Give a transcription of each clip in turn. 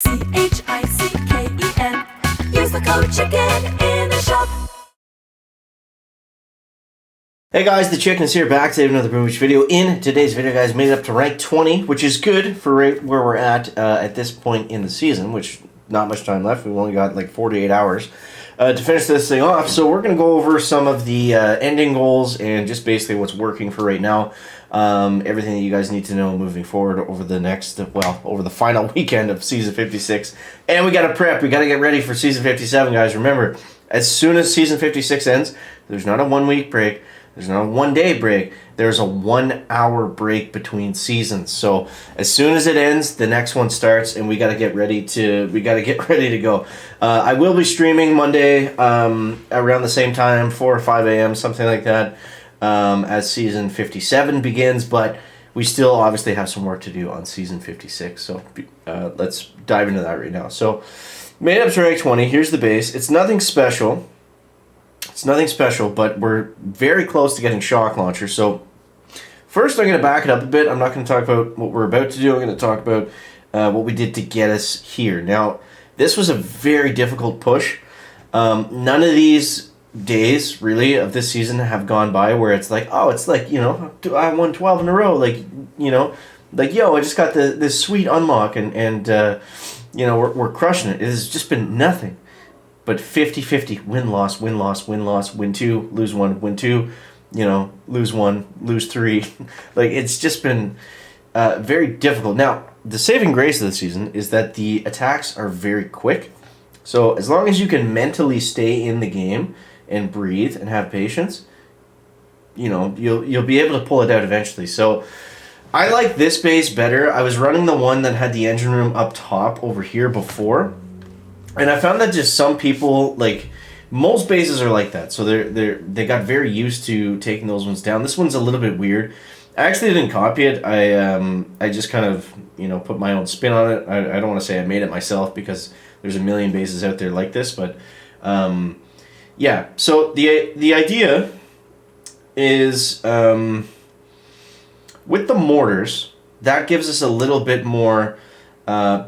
CHICKEN. Use the code CHICKEN in the shop. Hey guys, the Chicken is here back today with another Boom Beach video. In today's video, guys, made it up to rank 20, which is good for right where we're at this point in the season, which not much time left. We've only got like 48 hours to finish this thing off. So we're going to go over some of the ending goals and just basically what's working for right now. Everything that you guys need to know moving forward over the next, over the final weekend of Season 56. And we got to prep. We got to get ready for Season 57, guys. Remember, as soon as Season 56 ends, there's not a 1 week break. There's not a 1 day break. There's a 1 hour break between seasons. So as soon as it ends, the next one starts, and we got to get ready to go. I will be streaming Monday around the same time, 4 or 5 a.m., something like that, as season 57 begins. But we still obviously have some work to do on season 56. So let's dive into that right now. So made up to rank 20. Here's the base. It's nothing special. It's nothing special, but we're very close to getting shock launchers. So first I'm going to back it up a bit. I'm not going to talk about what we're about to do. I'm going to talk about what we did to get us here. Now, this was a very difficult push. None of these days, really, of this season have gone by where it's like, oh, it's like, you know, I won 12 in a row. Like, you know, like, yo, I just got this sweet unlock and you know, we're crushing it. It has just been nothing. But 50-50, win-loss, win-loss, win-loss, win 2, lose 1, win 2, you know, lose 1, lose 3. Like, it's just been very difficult. Now, the saving grace of the season is that the attacks are very quick. So as long as you can mentally stay in the game and breathe and have patience, you know, you'll be able to pull it out eventually. So I like this base better. I was running the one that had the engine room up top over here before. And I found that just some people, like, most bases are like that. So they got very used to taking those ones down. This one's a little bit weird. I actually didn't copy it. I just kind of, you know, put my own spin on it. I don't want to say I made it myself because there's a million bases out there like this. But, yeah. So the idea is with the mortars, that gives us a little bit more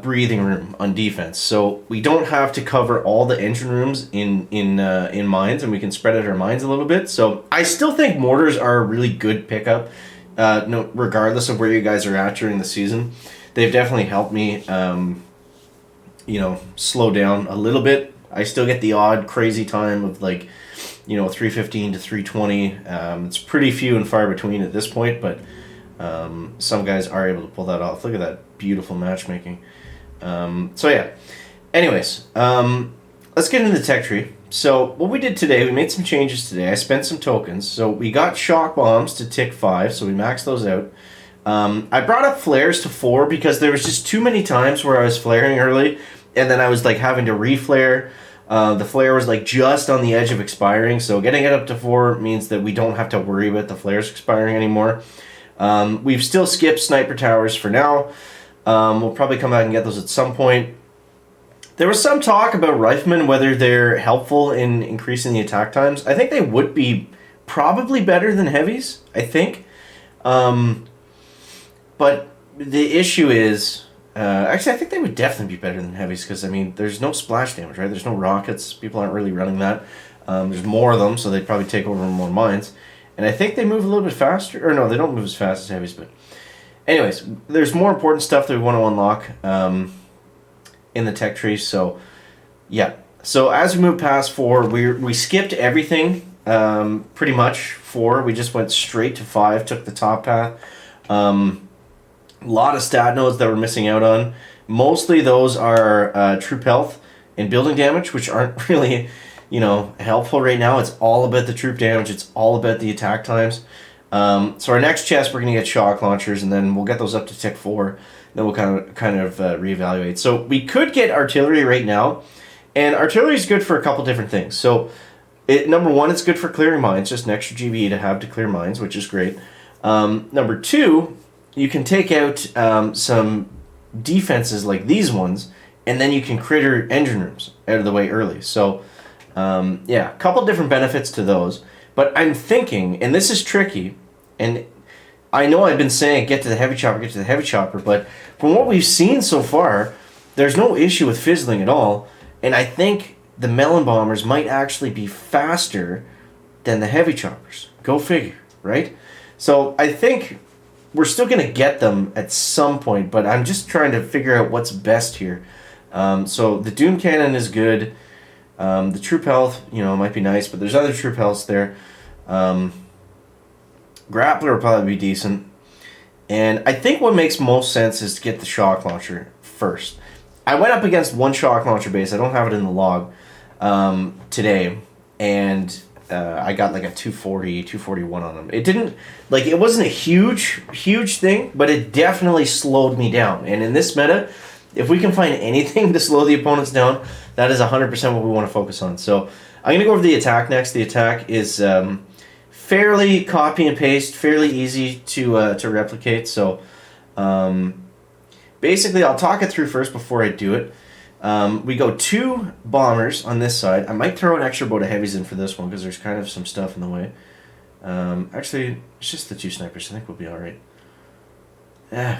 breathing room on defense, so we don't have to cover all the engine rooms in mines, and we can spread out our mines a little bit. So I still think mortars are a really good pickup, no, regardless of where you guys are at during the season. They've definitely helped me, you know, slow down a little bit. I still get the odd crazy time of, like, you know, 315 to 320. It's pretty few and far between at this point, but some guys are able to pull that off. Look at that beautiful matchmaking. So yeah. Anyways, let's get into the tech tree. So what we did today, we made some changes today. I spent some tokens. So we got shock bombs to tick 5, so we maxed those out. I brought up flares to 4 because there was just too many times where I was flaring early, and then I was like having to reflare. The flare was like just on the edge of expiring, so getting it up to 4 means that we don't have to worry about the flares expiring anymore. We've still skipped sniper towers for now. We'll probably come back and get those at some point. There was some talk about riflemen, whether they're helpful in increasing the attack times. I think they would be probably better than heavies, I think. But the issue is, actually I think they would definitely be better than heavies because, I mean, there's no splash damage, right? There's no rockets. People aren't really running that. There's more of them, so they'd probably take over more mines. And I think they move a little bit faster. Or no, they don't move as fast as heavies. But anyways, there's more important stuff that we want to unlock in the tech tree. So, yeah. So as we move past 4, we skipped everything pretty much. 4, we just went straight to 5, took the top path. A lot of stat nodes that we're missing out on. Mostly those are troop health and building damage, which aren't really, you know, helpful right now. It's all about the troop damage. It's all about the attack times. So our next chest, we're going to get shock launchers, and then we'll get those up to tick 4. Then we'll kind of reevaluate. So we could get artillery right now, and artillery is good for a couple different things. So number 1, it's good for clearing mines, just an extra GBE to have to clear mines, which is great. Number 2, you can take out some defenses like these ones, and then you can critter engine rooms out of the way early. So yeah, a couple different benefits to those. But I'm thinking, and this is tricky, and I know I've been saying get to the heavy chopper, but from what we've seen so far, there's no issue with fizzling at all. And I think the melon bombers might actually be faster than the heavy choppers. Go figure, right? So I think we're still going to get them at some point, but I'm just trying to figure out what's best here. So the Doom Cannon is good. The Troop Health, might be nice, but there's other Troop Healths there. Grappler will probably be decent. And I think what makes most sense is to get the Shock Launcher first. I went up against one Shock Launcher base. I don't have it in the log today. And I got like a 240, 241 on them. It wasn't a huge thing, but it definitely slowed me down. And in this meta, if we can find anything to slow the opponents down, that is 100% what we want to focus on. So I'm going to go over the attack next. The attack is fairly copy and paste, fairly easy to replicate. So basically, I'll talk it through first before I do it. We go 2 bombers on this side. I might throw an extra boat of heavies in for this one because there's kind of some stuff in the way. Actually, it's just the 2 snipers. I think we'll be all right.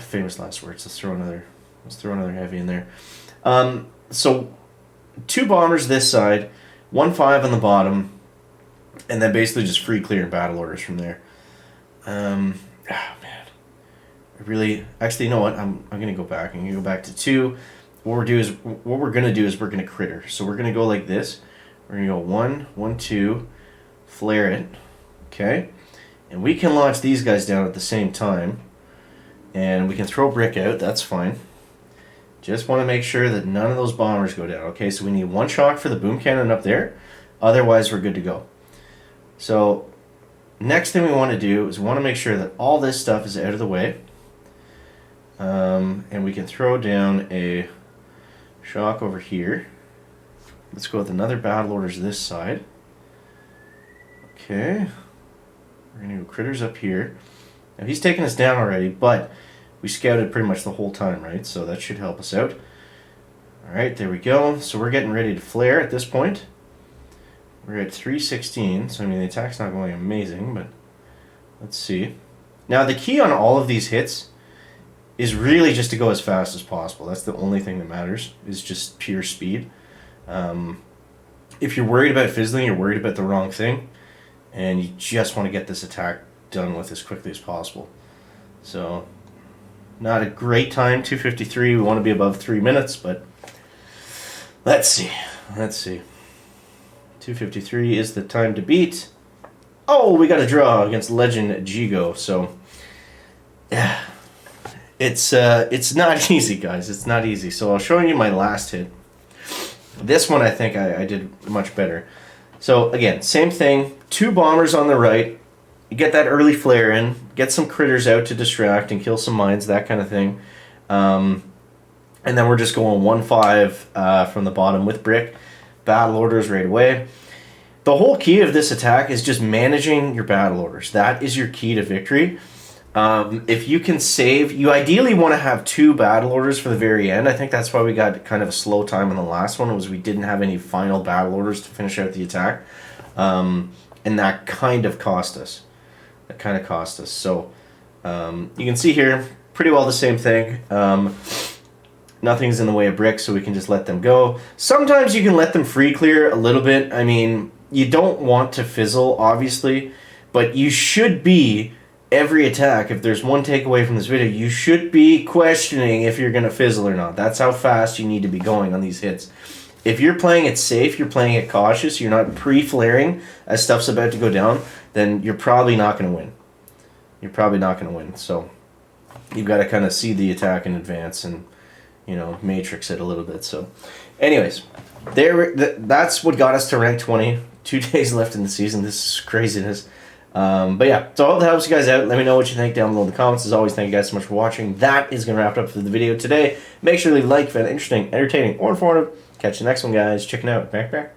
Famous last words. Let's throw another heavy in there. So 2 bombers this side, 1-5 on the bottom, and then basically just free clear and battle orders from there. Man. Actually, you know what? I'm gonna go back. I'm gonna go back to 2. What we're gonna do is we're gonna critter. So we're gonna go like this. We're gonna go 1, 1, 2, flare it. Okay? And we can launch these guys down at the same time. And we can throw brick out, that's fine. Just want to make sure that none of those bombers go down. Okay, so we need 1 shock for the boom cannon up there. Otherwise, we're good to go. So, next thing we want to do is we want to make sure that all this stuff is out of the way. And we can throw down a shock over here. Let's go with another battle orders this side. Okay. We're going to go critters up here. Now, he's taking us down already, but we scouted pretty much the whole time, right? So that should help us out. Alright, there we go. So we're getting ready to flare at this point. We're at 316, so I mean the attack's not going amazing, but let's see. Now the key on all of these hits is really just to go as fast as possible. That's the only thing that matters, is just pure speed. If you're worried about fizzling, you're worried about the wrong thing, and you just want to get this attack done with as quickly as possible. So, not a great time, 2:53. We want to be above 3 minutes, but let's see. 2:53 is the time to beat. Oh, we got a draw against Legend Jigo. So, yeah, it's not easy, guys. It's not easy. So I'll show you my last hit. This one I think I did much better. So again, same thing. 2 bombers on the right. You get that early flare in, get some critters out to distract and kill some mines, that kind of thing. And then we're just going 1-5 from the bottom with brick. Battle orders right away. The whole key of this attack is just managing your battle orders. That is your key to victory. If you can save, you ideally want to have 2 battle orders for the very end. I think that's why we got kind of a slow time on the last one, was we didn't have any final battle orders to finish out the attack. And that kind of cost us. So you can see here, pretty well the same thing. Nothing's in the way of bricks, so we can just let them go. Sometimes you can let them free clear a little bit. I mean, you don't want to fizzle, obviously, but you should be, every attack, if there's one takeaway from this video, you should be questioning if you're going to fizzle or not. That's how fast you need to be going on these hits. If you're playing it safe, you're playing it cautious, you're not pre-flaring as stuff's about to go down, then you're probably not going to win. So you've got to kind of see the attack in advance and, matrix it a little bit. So anyways, that's what got us to rank 20. 2 days left in the season. This is craziness. But yeah, so I hope that helps you guys out. Let me know what you think down below in the comments. As always, thank you guys so much for watching. That is going to wrap it up for the video today. Make sure to leave a like if you found it interesting, entertaining, or informative. Catch you next one, guys. Checking out. Back.